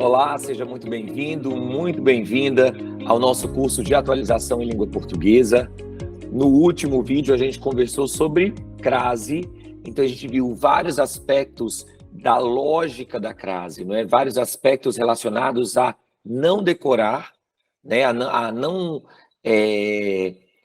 Olá, seja muito bem-vindo, muito bem-vinda ao nosso curso de atualização em língua portuguesa. No último vídeo a gente conversou sobre crase, então a gente viu vários aspectos da lógica da crase, não é? Vários aspectos relacionados a não decorar, né? A não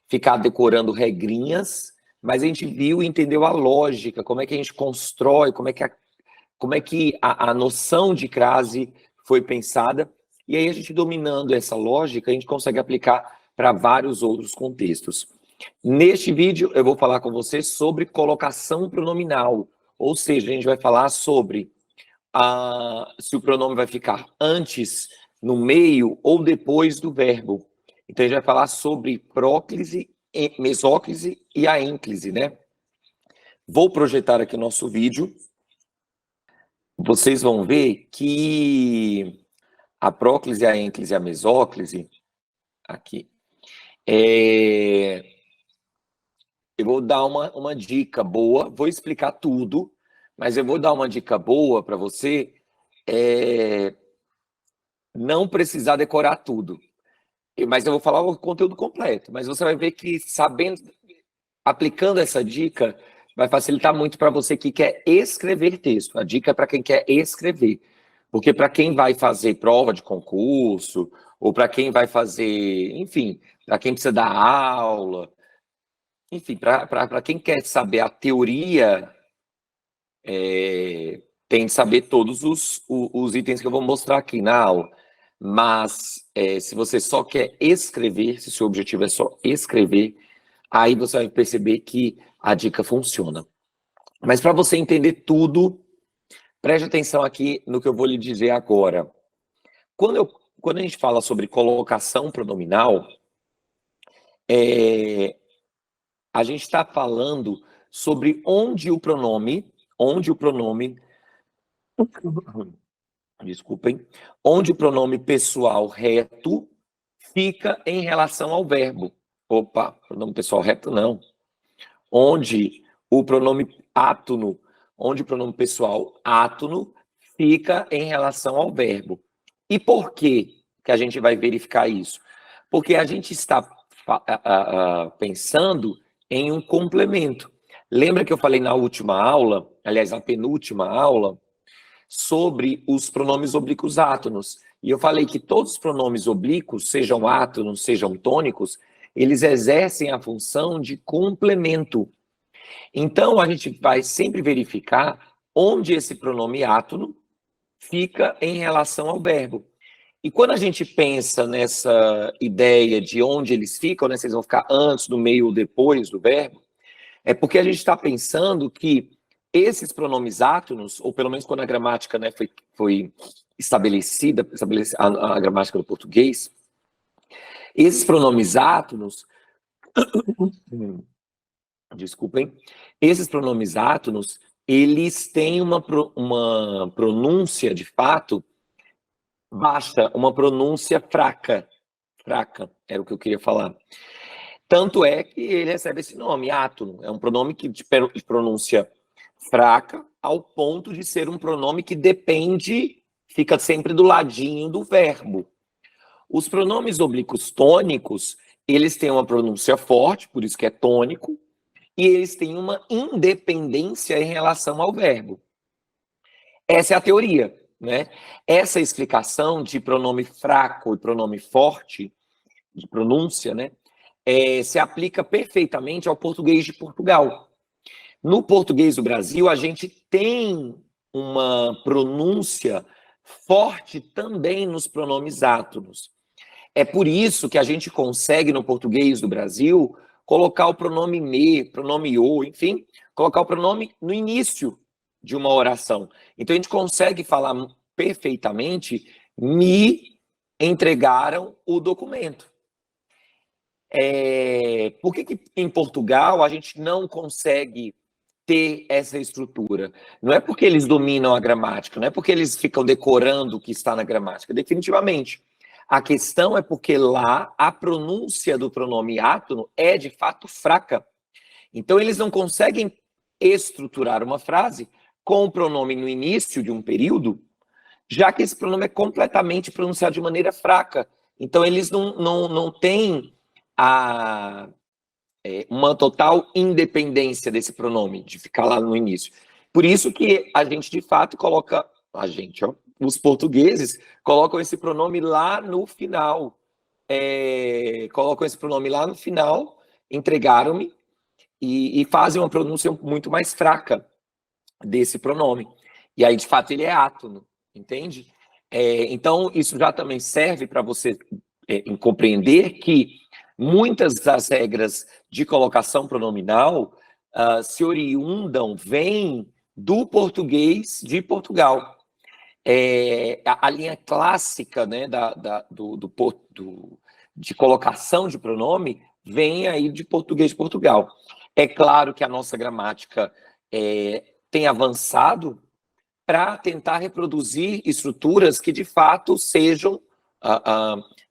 ficar decorando regrinhas, mas a gente viu e entendeu a lógica, como é que a gente constrói, como é que a noção de crase foi pensada, e aí a gente dominando essa lógica, a gente consegue aplicar para vários outros contextos. Neste vídeo, eu vou falar com você sobre colocação pronominal, ou seja, a gente vai falar sobre se o pronome vai ficar antes, no meio ou depois do verbo. Então, a gente vai falar sobre próclise, mesóclise e aênclise, né? Vou projetar aqui o nosso vídeo. Vocês vão ver que a próclise, a ênclise e a mesóclise, aqui, eu vou dar uma dica boa, vou explicar tudo, mas eu vou dar uma dica boa para você não precisar decorar tudo. Mas eu vou falar o conteúdo completo, mas você vai ver que sabendo, aplicando essa dica, vai facilitar muito para você que quer escrever texto. A dica é para quem quer escrever. Porque para quem vai fazer prova de concurso, ou para quem vai fazer, enfim, para quem precisa dar aula, enfim, para quem quer saber a teoria, tem que saber todos os itens que eu vou mostrar aqui na aula. Mas se você só quer escrever, se o seu objetivo é só escrever, aí você vai perceber que a dica funciona. Mas para você entender tudo, preste atenção aqui no que eu vou lhe dizer agora. Quando a gente fala sobre colocação pronominal, a gente está falando sobre onde o pronome, desculpem, onde o pronome pessoal reto fica em relação ao verbo. Opa, pronome pessoal reto não. Onde o pronome átono, onde o pronome pessoal átono fica em relação ao verbo. E por que a gente vai verificar isso? Porque a gente está pensando em um complemento. Lembra que eu falei na última aula, aliás, na penúltima aula, sobre os pronomes oblíquos átonos. E eu falei que todos os pronomes oblíquos, sejam átonos, sejam tônicos, eles exercem a função de complemento. Então, a gente vai sempre verificar onde esse pronome átono fica em relação ao verbo. E quando a gente pensa nessa ideia de onde eles ficam, né, se eles vão ficar antes, no meio ou depois do verbo, é porque a gente está pensando que esses pronomes átonos, ou pelo menos quando a gramática, né, foi estabelecida a gramática do português, esses pronomes átonos, desculpem, esses pronomes átonos, eles têm uma pronúncia, de fato, baixa, uma pronúncia fraca, era o que eu queria falar. Tanto é que ele recebe esse nome, átono, é um pronome de pronúncia fraca, ao ponto de ser um pronome que depende, fica sempre do ladinho do verbo. Os pronomes oblíquos tônicos, eles têm uma pronúncia forte, por isso que é tônico, e eles têm uma independência em relação ao verbo. Essa é a teoria, né? Essa explicação de pronome fraco e pronome forte, de pronúncia, né? Se aplica perfeitamente ao português de Portugal. No português do Brasil, a gente tem uma pronúncia forte também nos pronomes átonos. É por isso que a gente consegue, no português do Brasil, colocar o pronome me, pronome o, enfim, colocar o pronome no início de uma oração. Então, a gente consegue falar perfeitamente, me entregaram o documento. Por que em Portugal a gente não consegue ter essa estrutura? Não é porque eles dominam a gramática, não é porque eles ficam decorando o que está na gramática, definitivamente. A questão é porque lá a pronúncia do pronome átono é de fato fraca. Então eles não conseguem estruturar uma frase com o pronome no início de um período já que esse pronome é completamente pronunciado de maneira fraca. Então, eles não têm uma total independência desse pronome, de ficar lá no início. Por isso que a gente, de fato, coloca... os portugueses colocam esse pronome lá no final. Colocam esse pronome lá no final, entregaram-me, e fazem uma pronúncia muito mais fraca desse pronome. E aí, de fato, ele é átono, entende? Então, isso já também serve para você compreender que muitas das regras de colocação pronominal se oriundam, vêm do português de Portugal. A linha clássica, né, de colocação de pronome vem aí de português de Portugal. É claro que a nossa gramática tem avançado para tentar reproduzir estruturas que de fato sejam,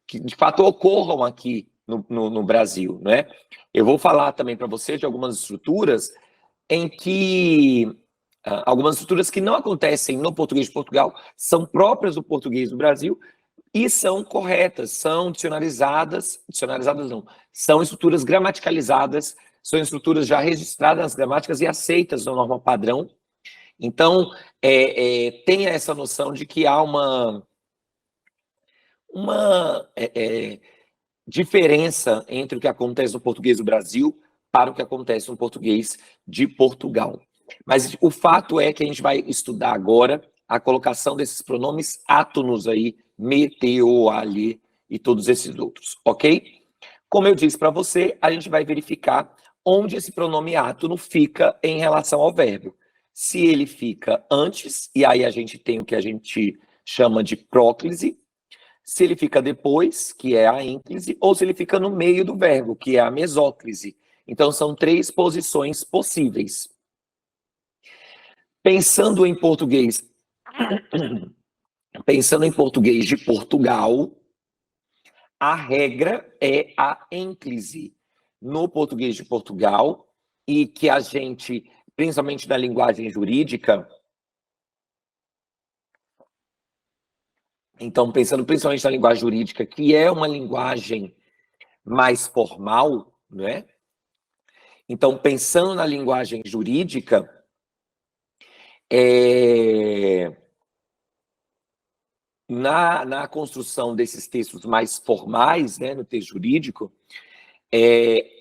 que de fato ocorram aqui no Brasil, né? Eu vou falar também para vocês de algumas estruturas algumas estruturas que não acontecem no português de Portugal, são próprias do português do Brasil e são corretas, são dicionarizadas não, são estruturas gramaticalizadas, são estruturas já registradas nas gramáticas e aceitas na norma padrão. Então, tenha essa noção de que há uma diferença entre o que acontece no português do Brasil para o que acontece no português de Portugal. Mas o fato é que a gente vai estudar agora a colocação desses pronomes átonos aí, me, te, o, ali e todos esses outros, ok? Como eu disse para você, a gente vai verificar onde esse pronome átono fica em relação ao verbo. Se ele fica antes, e aí a gente tem o que a gente chama de próclise, se ele fica depois, que é a ínclise, ou se ele fica no meio do verbo, que é a mesóclise. Então, são 3 posições possíveis. Pensando em português de Portugal, a regra é a ênclise no português de Portugal, e que a gente, principalmente na linguagem jurídica, então, pensando principalmente na linguagem jurídica, que é uma linguagem mais formal, né? Então, pensando na linguagem jurídica, na construção desses textos mais formais, né, no texto jurídico,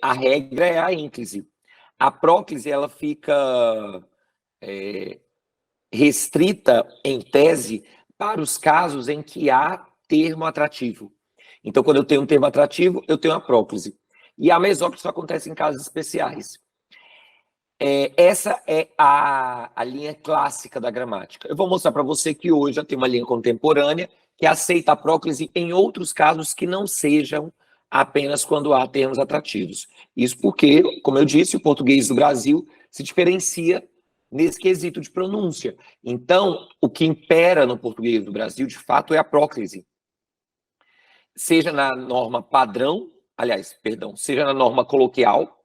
a regra é a ínclise. A próclise, ela fica restrita, em tese, para os casos em que há termo atrativo. Então, quando eu tenho um termo atrativo, eu tenho a próclise. E a mesóclise só acontece em casos especiais. Essa é a linha clássica da gramática. Eu vou mostrar para você que hoje já tem uma linha contemporânea que aceita a próclise em outros casos que não sejam apenas quando há termos atrativos. Isso porque, como eu disse, o português do Brasil se diferencia nesse quesito de pronúncia. Então, o que impera no português do Brasil, de fato, é a próclise. Seja na norma padrão, seja na norma coloquial,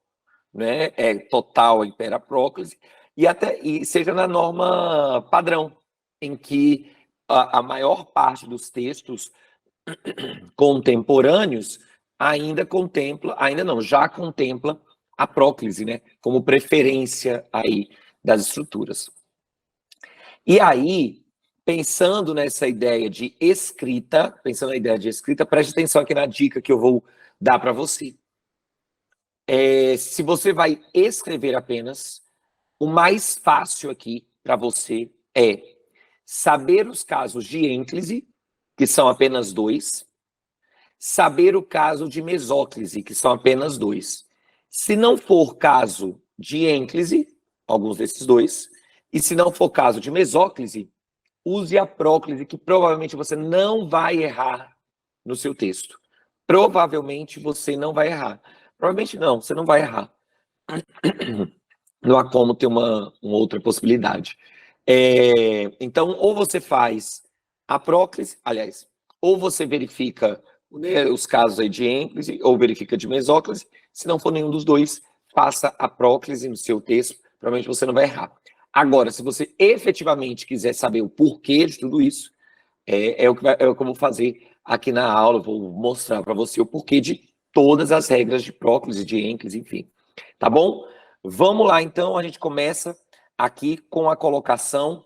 né, total impera a próclise, e seja na norma padrão, em que a maior parte dos textos contemporâneos já contempla a próclise, né, como preferência aí das estruturas. E aí, pensando nessa ideia de escrita, preste atenção aqui na dica que eu vou dar para você. Se você vai escrever apenas, o mais fácil aqui para você é saber os casos de ênclise, que são apenas 2, saber o caso de mesóclise, que são apenas 2. Se não for caso de ênclise, alguns desses 2, e se não for caso de mesóclise, use a próclise, que provavelmente você não vai errar no seu texto. Provavelmente você não vai errar. Provavelmente não, você não vai errar. Não há como ter uma outra possibilidade. Então, ou você faz a próclise, ou você verifica, né, os casos aí de ênclise, ou verifica de mesóclise. Se não for nenhum dos dois, faça a próclise no seu texto, provavelmente você não vai errar. Agora, se você efetivamente quiser saber o porquê de tudo isso, É o que eu vou fazer aqui na aula, vou mostrar para você o porquê de todas as regras de próclise, de ênclise, enfim. Tá bom? Vamos lá, então, a gente começa aqui com a colocação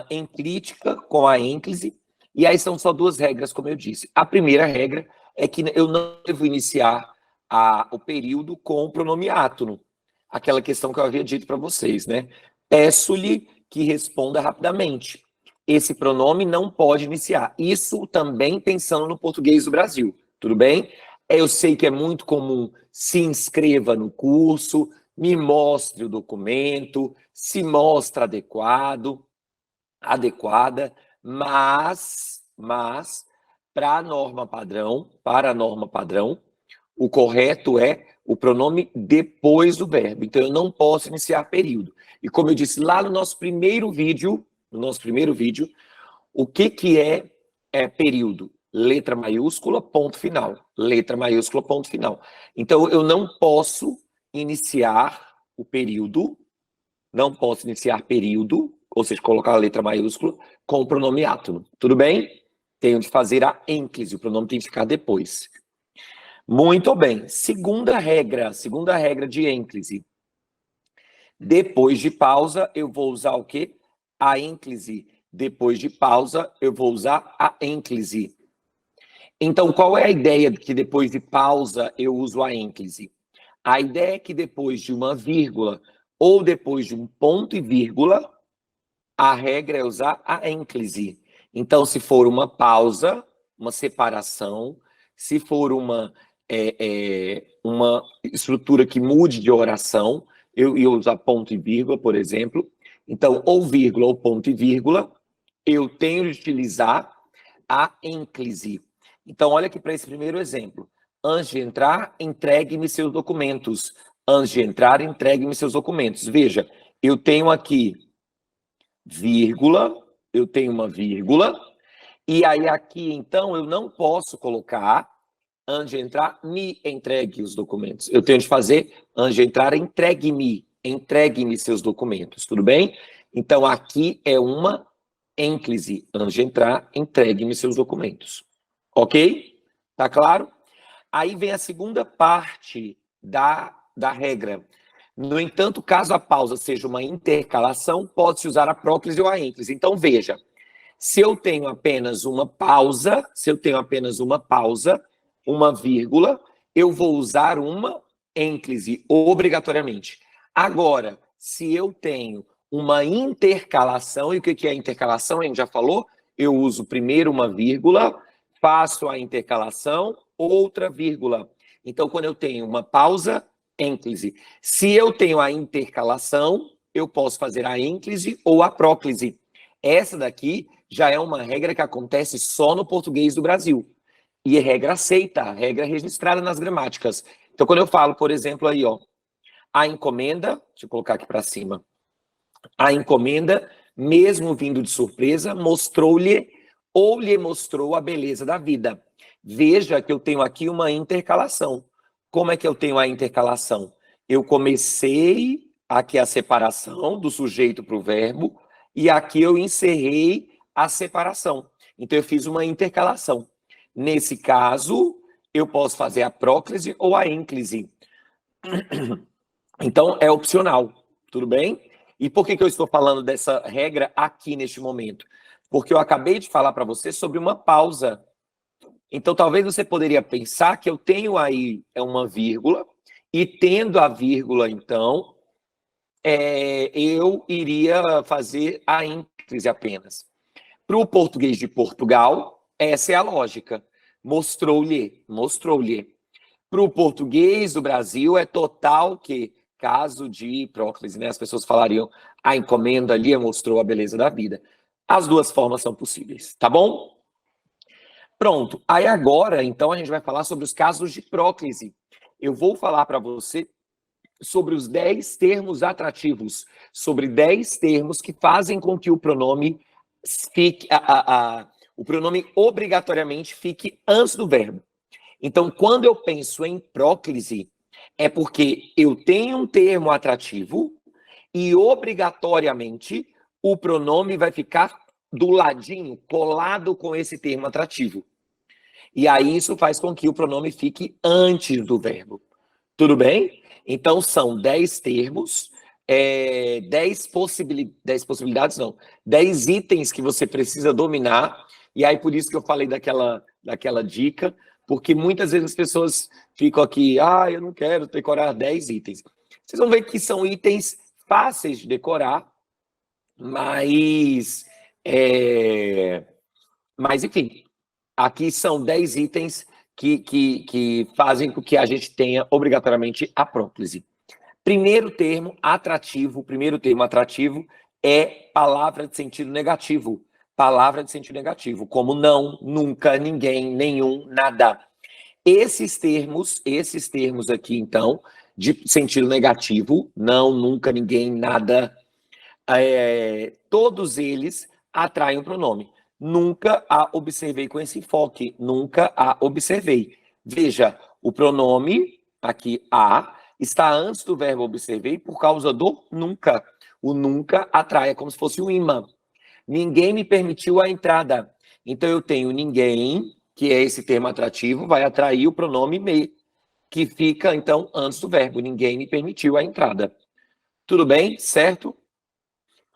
enclítica, com a ênclise, e aí são só duas regras, como eu disse. A primeira regra é que eu não devo iniciar o período com o pronome átono, aquela questão que eu havia dito para vocês, né? Peço-lhe que responda rapidamente. Esse pronome não pode iniciar. Isso também pensando no português do Brasil, tudo bem? Eu sei que é muito comum, se inscreva no curso, me mostre o documento, se mostra adequada, mas para a norma padrão, o correto é o pronome depois do verbo. Então, eu não posso iniciar período. E como eu disse lá no nosso primeiro vídeo, o que é período? Letra maiúscula, ponto final. Letra maiúscula, ponto final. Então, eu não posso iniciar o período, ou seja, colocar a letra maiúscula com o pronome átono. Tudo bem? Tenho de fazer a ênclise, o pronome tem que ficar depois. Muito bem. Segunda regra de ênclise. Depois de pausa, eu vou usar o quê? A ênclise. Depois de pausa, eu vou usar a ênclise. Então, qual é a ideia de que depois de pausa eu uso a ênclise? A ideia é que depois de uma vírgula ou depois de um ponto e vírgula, a regra é usar a ênclise. Então, se for uma pausa, uma separação, se for uma estrutura que mude de oração, eu ia usar ponto e vírgula, por exemplo. Então, ou vírgula ou ponto e vírgula, eu tenho de utilizar a ênclise. Então, olha aqui para esse primeiro exemplo. Antes de entrar, entregue-me seus documentos. Antes de entrar, entregue-me seus documentos. Veja, eu tenho aqui vírgula, eu tenho uma vírgula, e aí aqui, então, eu não posso colocar, antes de entrar, me entregue os documentos. Eu tenho de fazer, antes de entrar, entregue-me seus documentos, tudo bem? Então, aqui é uma ênclise. Antes de entrar, entregue-me seus documentos. Ok? Tá claro? Aí vem a segunda parte da regra. No entanto, caso a pausa seja uma intercalação, pode-se usar a próclise ou a ênclise. Então, veja, se eu tenho apenas uma pausa, uma vírgula, eu vou usar uma ênclise obrigatoriamente. Agora, se eu tenho uma intercalação, e o que é intercalação? A gente já falou, eu uso primeiro uma vírgula, faço a intercalação, outra vírgula. Então, quando eu tenho uma pausa, ênclise. Se eu tenho a intercalação, eu posso fazer a ênclise ou a próclise. Essa daqui já é uma regra que acontece só no português do Brasil. E é regra aceita, regra registrada nas gramáticas. Então, quando eu falo, por exemplo, aí, ó, a encomenda, deixa eu colocar aqui para cima, a encomenda, mesmo vindo de surpresa, mostrou-lhe ou lhe mostrou a beleza da vida. Veja que eu tenho aqui uma intercalação. Como é que eu tenho a intercalação? Eu comecei aqui a separação do sujeito para o verbo e aqui eu encerrei a separação. Então, eu fiz uma intercalação. Nesse caso, eu posso fazer a próclise ou a ênclise. Então, é opcional, tudo bem? E por que eu estou falando dessa regra aqui neste momento? Porque eu acabei de falar para você sobre uma pausa. Então, talvez você poderia pensar que eu tenho aí uma vírgula, e tendo a vírgula, então, eu iria fazer a ênclise apenas. Para o português de Portugal, essa é a lógica. Mostrou-lhe. Para o português do Brasil, é total que, caso de próclise, né? As pessoas falariam, a encomenda ali mostrou a beleza da vida. As duas formas são possíveis, tá bom? Pronto. Aí agora, então, a gente vai falar sobre os casos de próclise. Eu vou falar para você sobre os 10 termos atrativos, sobre 10 termos que fazem com que o pronome fique, o pronome obrigatoriamente fique antes do verbo. Então, quando eu penso em próclise, é porque eu tenho um termo atrativo e, obrigatoriamente, o pronome vai ficar do ladinho, colado com esse termo atrativo. E aí isso faz com que o pronome fique antes do verbo. Tudo bem? Então são 10 termos, 10 possibilidades, não, 10 itens que você precisa dominar. E aí por isso que eu falei daquela dica, porque muitas vezes as pessoas ficam aqui, eu não quero decorar 10 itens. Vocês vão ver que são itens fáceis de decorar, mas enfim, aqui são 10 itens que fazem com que a gente tenha obrigatoriamente a próclise. Primeiro termo atrativo é palavra de sentido negativo. Palavra de sentido negativo, como não, nunca, ninguém, nenhum, nada. Esses termos aqui, então, de sentido negativo, não, nunca, ninguém, nada, todos eles atraem o pronome. Nunca a observei com esse enfoque, nunca a observei. Veja, o pronome, aqui, a, está antes do verbo observei por causa do nunca. O nunca atrai, é como se fosse um imã. Ninguém me permitiu a entrada. Então, eu tenho ninguém, que é esse termo atrativo, vai atrair o pronome me, que fica, então, antes do verbo. Ninguém me permitiu a entrada. Tudo bem? Certo?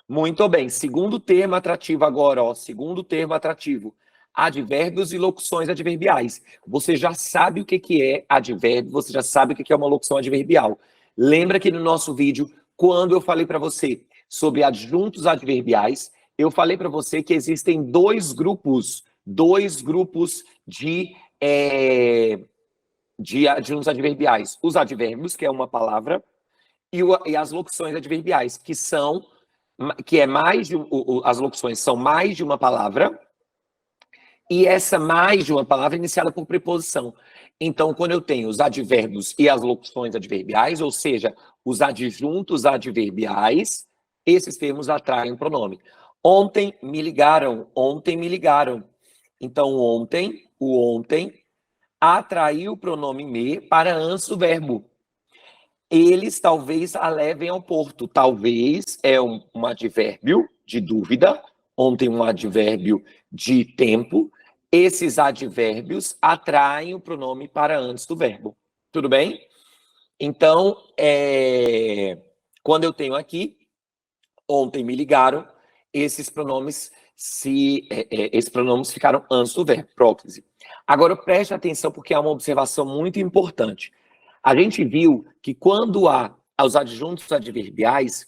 Muito bem. Segundo termo atrativo agora, ó. Segundo termo atrativo. Advérbios e locuções adverbiais. Você já sabe o que é advérbio, você já sabe o que é uma locução adverbial. Lembra que no nosso vídeo, quando eu falei para você sobre adjuntos adverbiais, eu falei para você que existem dois grupos de adjuntos adverbiais. Os advérbios, que é uma palavra, e as locuções adverbiais, que é mais de, as locuções são mais de uma palavra, e essa mais de uma palavra é iniciada por preposição. Então, quando eu tenho os advérbios e as locuções adverbiais, ou seja, os adjuntos adverbiais, esses termos atraem o pronome. Ontem me ligaram. Então, ontem, o ontem, atraiu o pronome me para antes do verbo. Eles talvez a levem ao porto. Talvez é um advérbio de dúvida, ontem um advérbio de tempo. Esses advérbios atraem o pronome para antes do verbo. Tudo bem? Então, quando eu tenho aqui, ontem me ligaram, esses pronomes ficaram antes do verbo, próclise. Agora, preste atenção porque há uma observação muito importante. A gente viu que quando há os adjuntos adverbiais,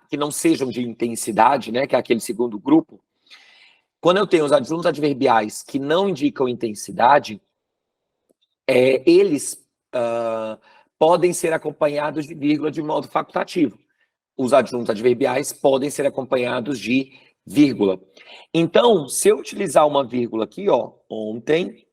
que não sejam de intensidade, né, que é aquele segundo grupo, quando eu tenho os adjuntos adverbiais que não indicam intensidade, eles podem ser acompanhados de vírgula de modo facultativo. Os adjuntos adverbiais podem ser acompanhados de vírgula. Então, se eu utilizar uma vírgula aqui, ó, ontem,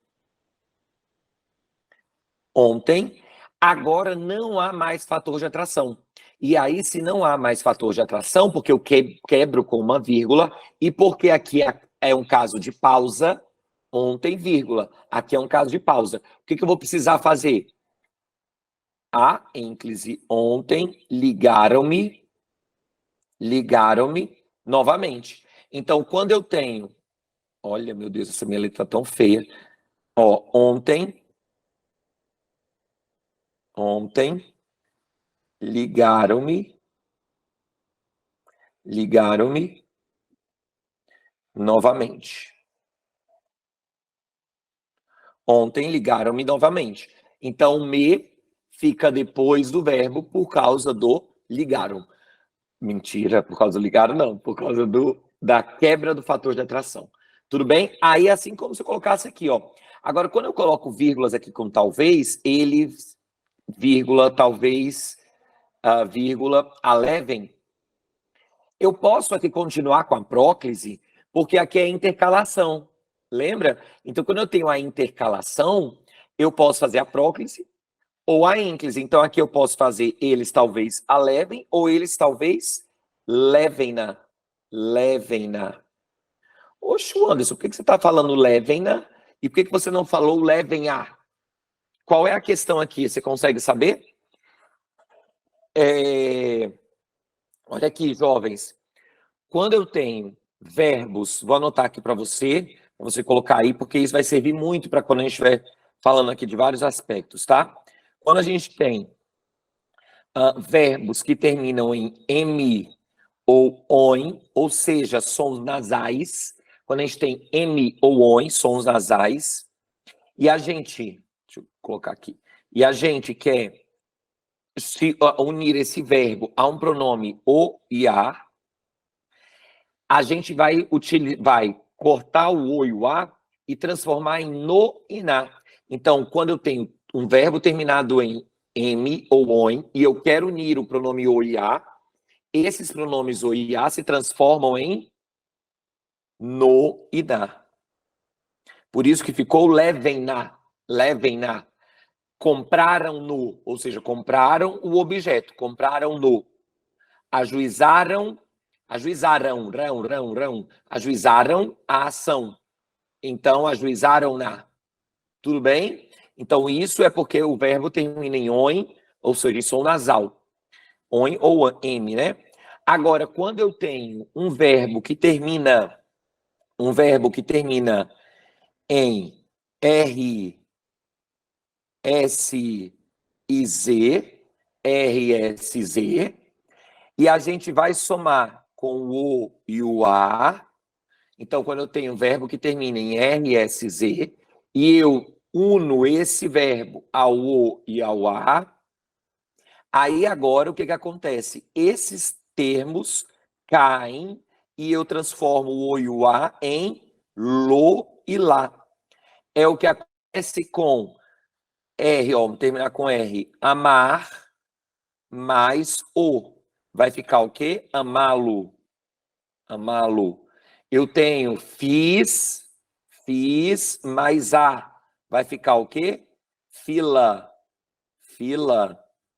agora não há mais fator de atração. E aí, se não há mais fator de atração, porque eu quebro com uma vírgula, e porque aqui é um caso de pausa, ontem, vírgula. Aqui é um caso de pausa. O que eu vou precisar fazer? A ênclise, ontem, ligaram-me novamente. Então, quando eu tenho... Olha, meu Deus, essa minha letra tá tão feia. Ó, ontem, ligaram-me novamente. Ontem ligaram-me novamente. Então, me fica depois do verbo por causa do ligaram. Mentira, por causa do ligaram, não. Por causa da quebra do fator de atração. Tudo bem? Aí, assim como se eu colocasse aqui, ó. Agora, quando eu coloco vírgulas aqui com talvez, eles, vírgula, talvez, vírgula, a levem. Eu posso aqui continuar com a próclise, porque aqui é intercalação. Lembra? Então, quando eu tenho a intercalação, eu posso fazer a próclise ou a ênclise. Então, aqui eu posso fazer eles talvez a levem ou eles talvez levem-na. Oxe, Anderson, por que você está falando levem-na? E por que você não falou levem-a? Qual é a questão aqui? Você consegue saber? Olha aqui, jovens. Quando eu tenho verbos. Vou anotar aqui para você colocar aí, porque isso vai servir muito para quando a gente estiver falando aqui de vários aspectos, tá? Quando a gente tem verbos que terminam em M ou ON, ou seja, sons nasais, quando a gente tem M ou ON, sons nasais, e a gente, deixa eu colocar aqui, e a gente quer unir esse verbo a um pronome o e a gente vai cortar o e o a e transformar em no e na. Então, quando eu tenho um verbo terminado em M ou ON e eu quero unir o pronome o e a, esses pronomes o e a se transformam em no e na. Por isso que ficou levem na. Compraram no, ou seja, compraram o objeto, compraram no. Ajuizaram a ação. Então, ajuizaram na. Tudo bem? Então, isso é porque o verbo termina em on, ou seja, em som nasal. On ou M, né? Agora, quando eu tenho um verbo que termina em R, S e Z, RSZ, e a gente vai somar com o O e o A. Então, quando eu tenho um verbo que termina em RSZ, e eu uno esse verbo ao O e ao A, aí agora o que acontece? Esses termos caem e eu transformo o O e o A em lo e lá. É o que acontece com R, ó, vamos terminar com R, amar mais o. Vai ficar o quê? Amá-lo. Amá-lo. Eu tenho fiz mais a. Vai ficar o quê? Fila.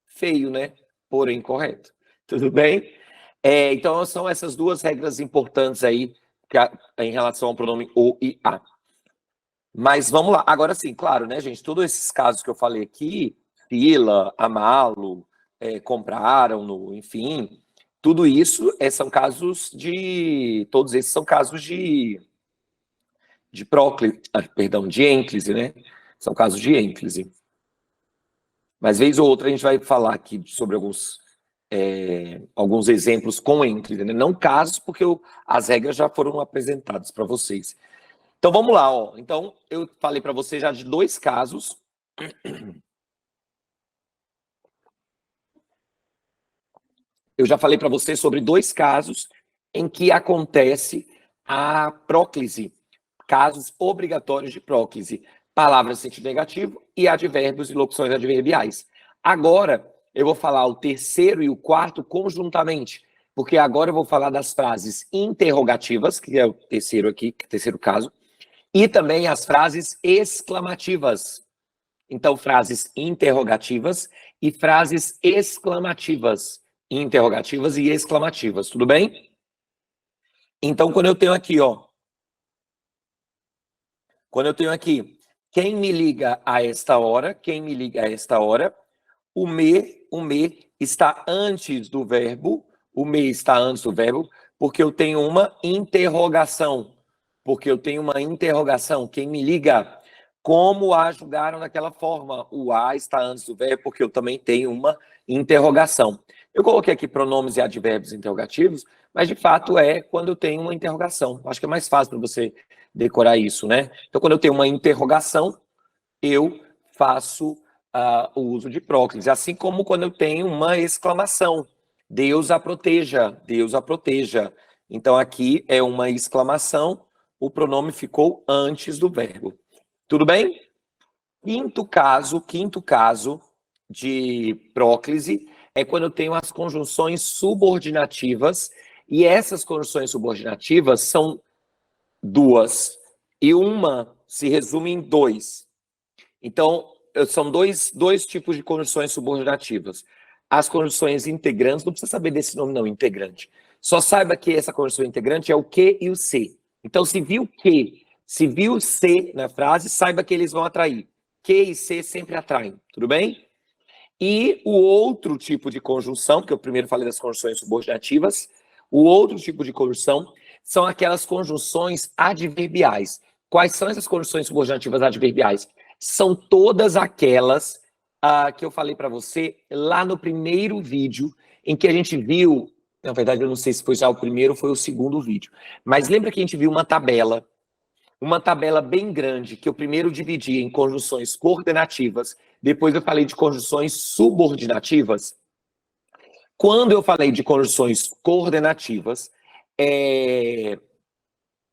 Feio, né? Porém correto. Tudo bem? Então, são essas duas regras importantes aí em relação ao pronome o e a. Mas vamos lá. Agora sim, claro, né, gente? Todos esses casos que eu falei aqui, fila, amá-lo, compraram-no, enfim, tudo isso são casos de... Todos esses são casos de próclise, perdão, de ênclise, né? São casos de ênclise. Mas vez ou outra a gente vai falar aqui sobre alguns exemplos com ênclise, né? Não casos, porque as regras já foram apresentadas para vocês. Então vamos lá, ó. Então eu falei para você já de dois casos. Eu já falei para você sobre dois casos em que acontece a próclise, casos obrigatórios de próclise, palavras de sentido negativo e advérbios e locuções adverbiais. Agora eu vou falar o terceiro e o quarto conjuntamente, porque agora eu vou falar das frases interrogativas, que é o terceiro aqui, terceiro caso, e também as frases exclamativas. Então, frases interrogativas e frases exclamativas. Interrogativas e exclamativas, tudo bem? Então, quando eu tenho aqui, ó. Quando eu tenho aqui, quem me liga a esta hora, o me está antes do verbo, porque eu tenho uma interrogação. Quem me liga? Como a julgaram daquela forma? O a está antes do verbo, porque eu também tenho uma interrogação. Eu coloquei aqui pronomes e advérbios interrogativos, mas de fato é quando eu tenho uma interrogação. Acho que é mais fácil para você decorar isso, né? Então, quando eu tenho uma interrogação, eu faço o uso de próclise. Assim como quando eu tenho uma exclamação. Deus a proteja, Deus a proteja. Então, aqui é uma exclamação, o pronome ficou antes do verbo. Tudo bem? Quinto caso de próclise é quando eu tenho as conjunções subordinativas, e essas conjunções subordinativas são duas, e uma se resume em dois. Então, são dois tipos de conjunções subordinativas. As conjunções integrantes, não precisa saber desse nome não, integrante. Só saiba que essa conjunção integrante é o que e o se. Então, se viu que, se viu se na frase, saiba que eles vão atrair. Que e se sempre atraem, tudo bem? E o outro tipo de conjunção, porque eu primeiro falei das conjunções subordinativas, o outro tipo de conjunção são aquelas conjunções adverbiais. Quais são essas conjunções subordinativas adverbiais? São todas aquelas que eu falei para você lá no primeiro vídeo, em que a gente viu, na verdade eu não sei se foi já o primeiro ou foi o segundo vídeo, mas lembra que a gente viu uma tabela bem grande, que eu primeiro dividi em conjunções coordenativas, depois eu falei de conjunções subordinativas. Quando eu falei de conjunções coordenativas,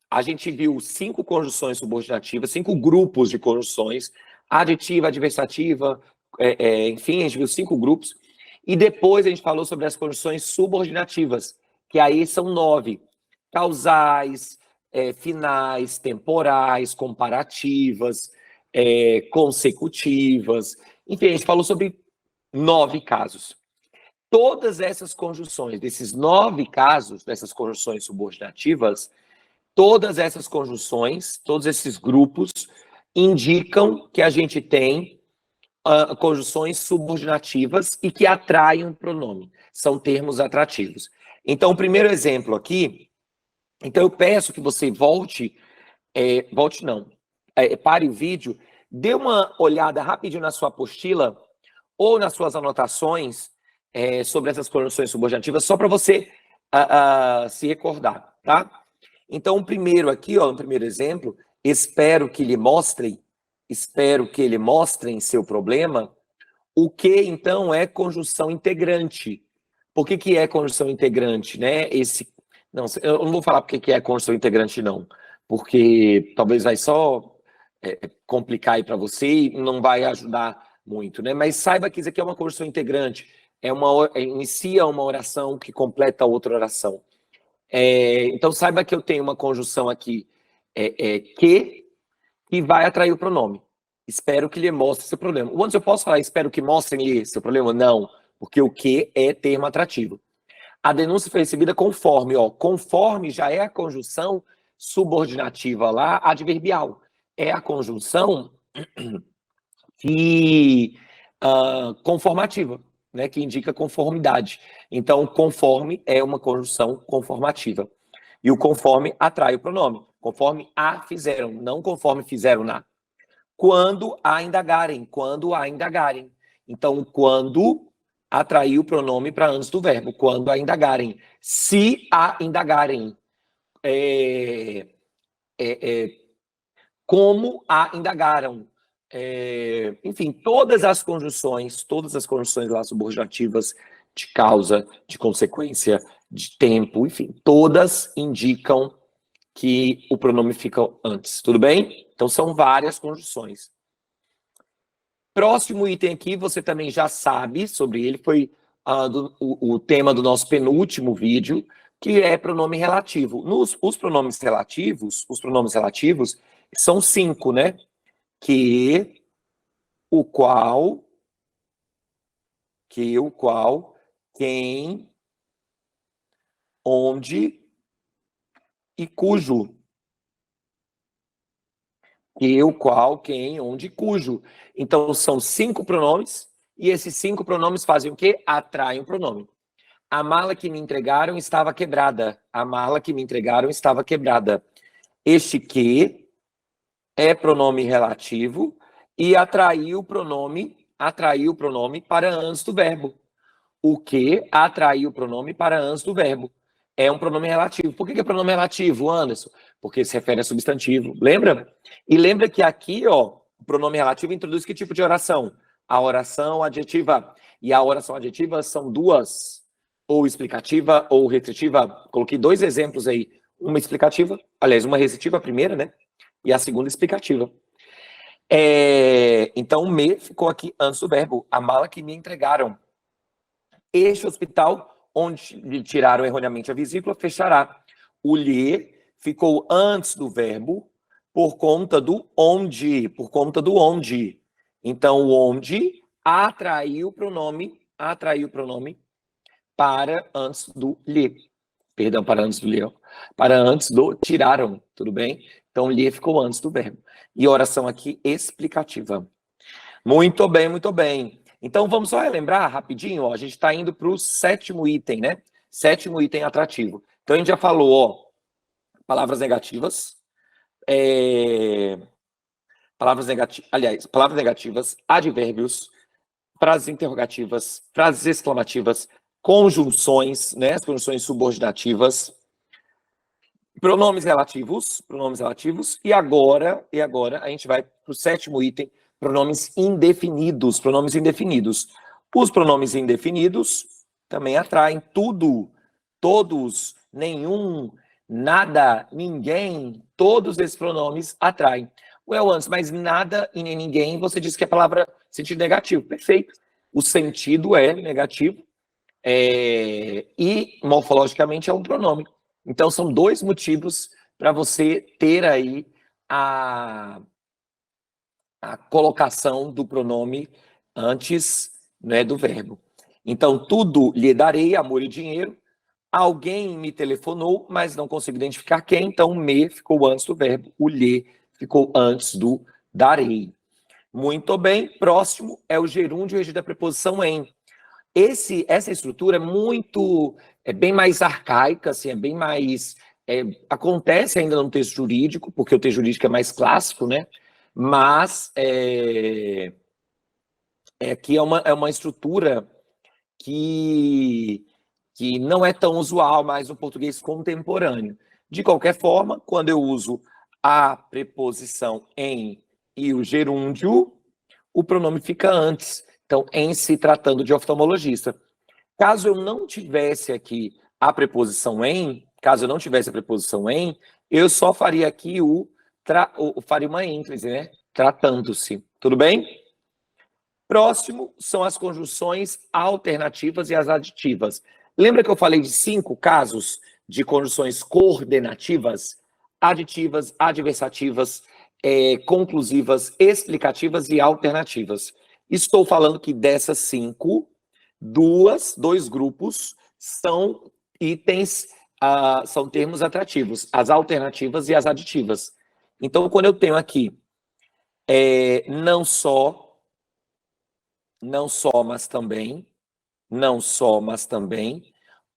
a gente viu 5 conjunções subordinativas, 5 grupos de conjunções, aditiva, adversativa, enfim, a gente viu 5 grupos. E depois a gente falou sobre as conjunções subordinativas, que aí são 9. Causais, finais, temporais, comparativas, consecutivas. Enfim, a gente falou sobre 9 casos. Todas essas conjunções, desses 9 casos, dessas conjunções subordinativas, todas essas conjunções, todos esses grupos, indicam que a gente tem conjunções subordinativas e que atraem um pronome. São termos atrativos. Então, o primeiro exemplo aqui, então eu peço que você pare o vídeo, dê uma olhada rapidinho na sua apostila ou nas suas anotações sobre essas conjunções subordinativas, só para você se recordar, tá? Então, o primeiro aqui, ó, no primeiro exemplo, espero que ele mostre em seu problema. O que, então, é conjunção integrante? Por que é conjunção integrante, né? Não, eu não vou falar por que é conjunção integrante, não, porque talvez vai só complicar aí para você e não vai ajudar muito, né? Mas saiba que isso aqui é uma conjunção integrante, inicia uma oração que completa outra oração. Então, saiba que eu tenho uma conjunção aqui, que vai atrair o pronome. Espero que lhe mostre seu problema. Antes eu posso falar, espero que mostrem-lhe seu problema? Não, porque o que é termo atrativo. A denúncia foi recebida conforme, ó, conforme já é a conjunção subordinativa lá, adverbial. É a conjunção conformativa, né, que indica conformidade. Então, conforme é uma conjunção conformativa. E o conforme atrai o pronome. Conforme a fizeram, não conforme fizeram na. Quando a indagarem. Então, quando atrair o pronome para antes do verbo. Quando a indagarem. Se a indagarem. Como a indagaram. Enfim, todas as conjunções lá subordinativas de causa, de consequência, de tempo, enfim, todas indicam que o pronome fica antes, tudo bem? Então, são várias conjunções. Próximo item aqui, você também já sabe sobre ele, foi o tema do nosso penúltimo vídeo, que é pronome relativo. Os pronomes relativos são 5, né? Que, o qual, quem, onde e cujo. Que, o qual, quem, onde, cujo. Então, são 5 pronomes, e esses 5 pronomes fazem o quê? Atraem o pronome. A mala que me entregaram estava quebrada. Este que é pronome relativo e atraiu o pronome para antes do verbo. O que atraiu o pronome para antes do verbo. É um pronome relativo. Por que é pronome relativo, Anderson? Porque se refere a substantivo. Lembra? E lembra que aqui, ó, o pronome relativo introduz que tipo de oração? A oração adjetiva. E a oração adjetiva são duas, ou explicativa ou restritiva. Coloquei 2 exemplos aí. Uma explicativa, aliás, uma restritiva, a primeira, né? E a segunda explicativa. Então, o me ficou aqui antes do verbo. A mala que me entregaram. Este hospital, onde lhe tiraram erroneamente a vesícula, fechará. O lhe ficou antes do verbo por conta do onde. Então, o onde atraiu o pronome para antes do lhe. Perdão, para antes do lhe. Para antes do tiraram, tudo bem? Então, lhe ficou antes do verbo. E oração aqui explicativa. Muito bem, muito bem. Então, vamos só relembrar rapidinho, ó, a gente está indo para o 7º item, né? 7º item atrativo. Então, a gente já falou, ó, palavras negativas, palavras negativas, advérbios, frases interrogativas, frases exclamativas, conjunções, né, as conjunções subordinativas, pronomes relativos, e agora a gente vai para o 7º item, pronomes indefinidos. Os pronomes indefinidos também atraem tudo, todos, nenhum, nada, ninguém, todos esses pronomes atraem. Anderson, mas nada e nem ninguém, você disse que é palavra sentido negativo. Perfeito. O sentido é negativo e morfologicamente é um pronome. Então, são 2 motivos para você ter aí a colocação do pronome antes, né, do verbo. Então, tudo lhe darei, amor e dinheiro. Alguém me telefonou, mas não consigo identificar quem, então me ficou antes do verbo, o lhe ficou antes do darei. Muito bem, próximo é o gerúndio regido da preposição em. Essa estrutura é bem mais arcaica, assim, é bem mais... acontece ainda no texto jurídico, porque o texto jurídico é mais clássico, né? Mas aqui é uma estrutura que não é tão usual mais no português contemporâneo. De qualquer forma, quando eu uso a preposição em e o gerúndio, o pronome fica antes. Então, em se tratando de oftalmologista. Caso eu não tivesse aqui a preposição em, eu só faria aqui faria uma ênfase, né? Tratando-se. Tudo bem? Próximo são as conjunções alternativas e as aditivas. Lembra que eu falei de 5 casos de conjunções coordenativas, aditivas, adversativas, conclusivas, explicativas e alternativas. Estou falando que dessas 5, 2 grupos são itens, são termos atrativos, as alternativas e as aditivas. Então, quando eu tenho aqui não só, mas também,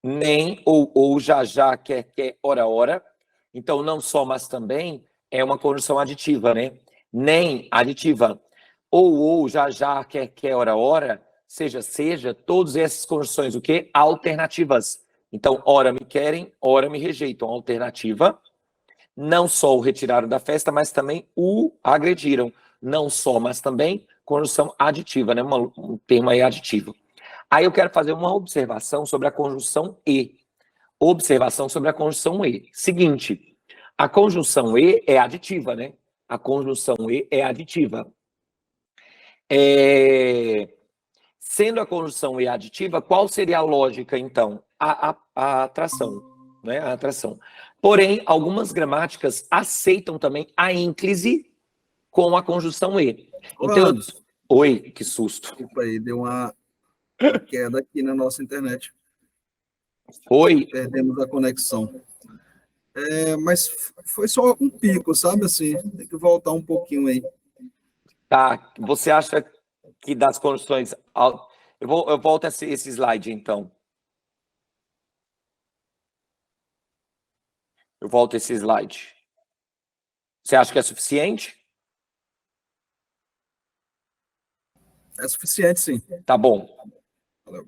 nem, ou, já, quer, ora. Então, não só, mas também é uma conjunção aditiva, né? Nem, aditiva. Ou, já, quer, ora, seja, todas essas conjunções, o quê? Alternativas. Então, ora me querem, ora me rejeitam. Alternativa. Não só o retiraram da festa, mas também o agrediram. Não só, mas também conjunção aditiva, né? Um termo aí aditivo. Aí eu quero fazer uma observação sobre a conjunção e. Seguinte, a conjunção e é aditiva, né? A conjunção e é aditiva. Sendo a conjunção e aditiva, qual seria a lógica, então? A atração, né? A atração. Porém, algumas gramáticas aceitam também a ênclise com a conjunção e. Então, oi, que susto. Desculpa aí, deu uma queda aqui na nossa internet. Oi. Perdemos a conexão. Mas foi só um pico, sabe assim? Tem que voltar um pouquinho aí. Tá, você acha que das conjunções... Eu volto esse slide, então. Eu volto esse slide. Você acha que é suficiente? É suficiente, sim. Tá bom. Valeu.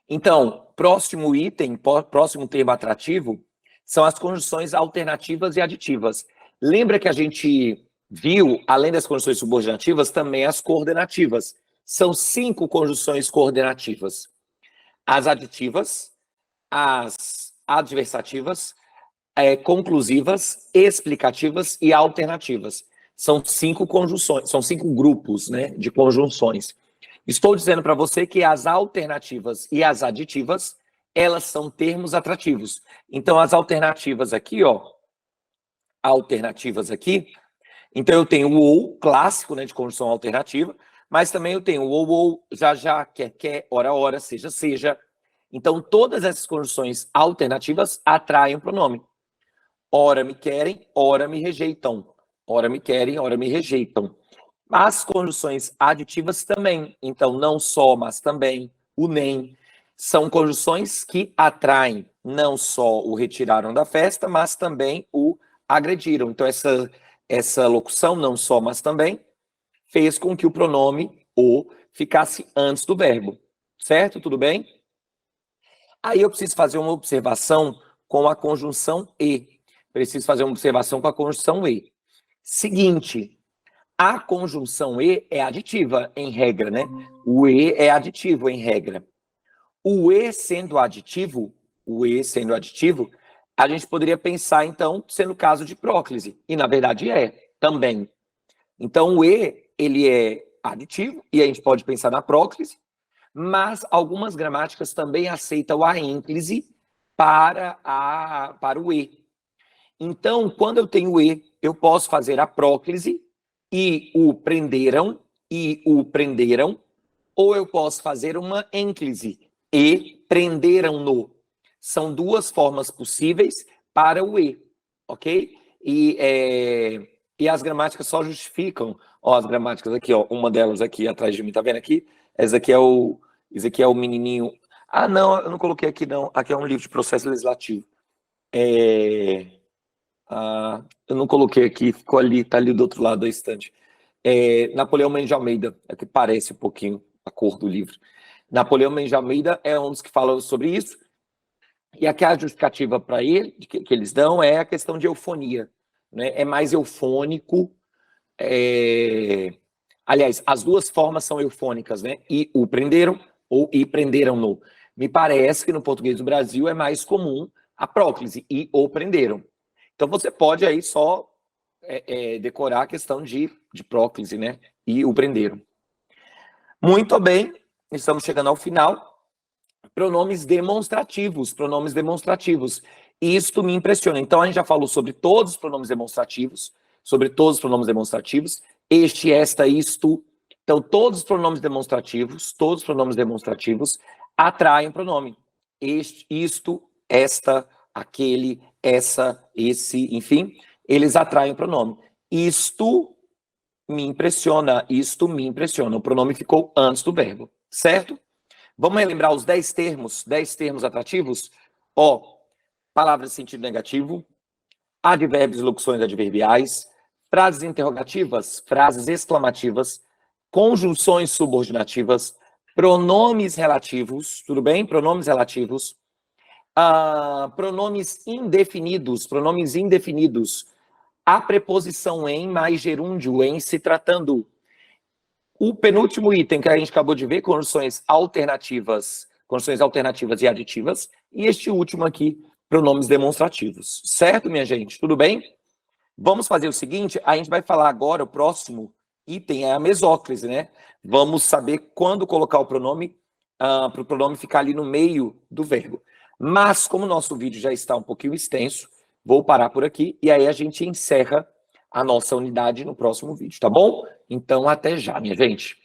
Então, próximo item, próximo termo atrativo, são as conjunções alternativas e aditivas. Lembra que a gente viu, além das conjunções subordinativas, também as coordenativas. São 5 conjunções coordenativas. As aditivas, as adversativas, conclusivas, explicativas e alternativas. São 5 conjunções, são 5 grupos, né, de conjunções. Estou dizendo para você que as alternativas e as aditivas, elas são termos atrativos. Então, as alternativas aqui, ó, então eu tenho o ou, clássico, né, de conjunção alternativa, mas também eu tenho o ou, já, quer, ora, seja. Então, todas essas conjunções alternativas atraem o pronome. Ora me querem, ora me rejeitam. Ora me querem, ora me rejeitam. As conjunções aditivas também. Então, não só, mas também. O nem. São conjunções que atraem não só o retiraram da festa, mas também o agrediram. Então, essa locução, não só, mas também, fez com que o pronome o ficasse antes do verbo. Certo? Tudo bem? Aí eu preciso fazer uma observação com a conjunção e. Preciso fazer uma observação com a conjunção e. Seguinte, a conjunção e é aditiva, em regra, né? O e é aditivo, em regra. O e sendo aditivo, a gente poderia pensar, então, sendo caso de próclise. E, na verdade, é também. Então, o e, ele é aditivo, e a gente pode pensar na próclise, mas algumas gramáticas também aceitam a ênclise para o e. Então, quando eu tenho e, eu posso fazer a próclise e o prenderam, ou eu posso fazer uma ênclise e prenderam-no. São duas formas possíveis para o e, ok? E as gramáticas só justificam, ó, as gramáticas aqui, ó, uma delas aqui atrás de mim, tá vendo aqui? Esse aqui é o menininho. Ah, não, eu não coloquei aqui, não. Aqui é um livro de processo legislativo. Eu não coloquei aqui, ficou ali, tá ali do outro lado da estante. Napoleão Mendes de Almeida, é que parece um pouquinho a cor do livro. Napoleão Mendes de Almeida é um dos que fala sobre isso. E aqui a justificativa para ele, que eles dão, é a questão de eufonia. Né? É mais eufônico. Aliás, as duas formas são eufônicas, né? E o prenderam ou e prenderam-no. Me parece que no português do Brasil é mais comum a próclise e o prenderam. Então você pode aí só decorar a questão de próclise, né? E o prenderam. Muito bem, estamos chegando ao final. Pronomes demonstrativos. Isto me impressiona. Então, a gente já falou sobre todos os pronomes demonstrativos, este, esta, isto. Então, todos os pronomes demonstrativos atraem pronome. Este, isto, esta, aquele, essa, esse, enfim, eles atraem pronome. Isto me impressiona. O pronome ficou antes do verbo, certo? Vamos relembrar os 10 termos atrativos? Palavras de sentido negativo, advérbios e locuções adverbiais, frases interrogativas, frases exclamativas, conjunções subordinativas, pronomes relativos, tudo bem? Pronomes relativos, pronomes indefinidos, a preposição em mais gerúndio, em se tratando. O penúltimo item que a gente acabou de ver, conjunções alternativas e aditivas. E este último aqui, pronomes demonstrativos. Certo, minha gente? Tudo bem? Vamos fazer o seguinte, a gente vai falar agora, o próximo item é a mesóclise, né? Vamos saber quando colocar o pronome, para o pronome ficar ali no meio do verbo. Mas, como o nosso vídeo já está um pouquinho extenso, vou parar por aqui e aí a gente encerra a nossa unidade no próximo vídeo, tá bom? Então, até já, minha gente.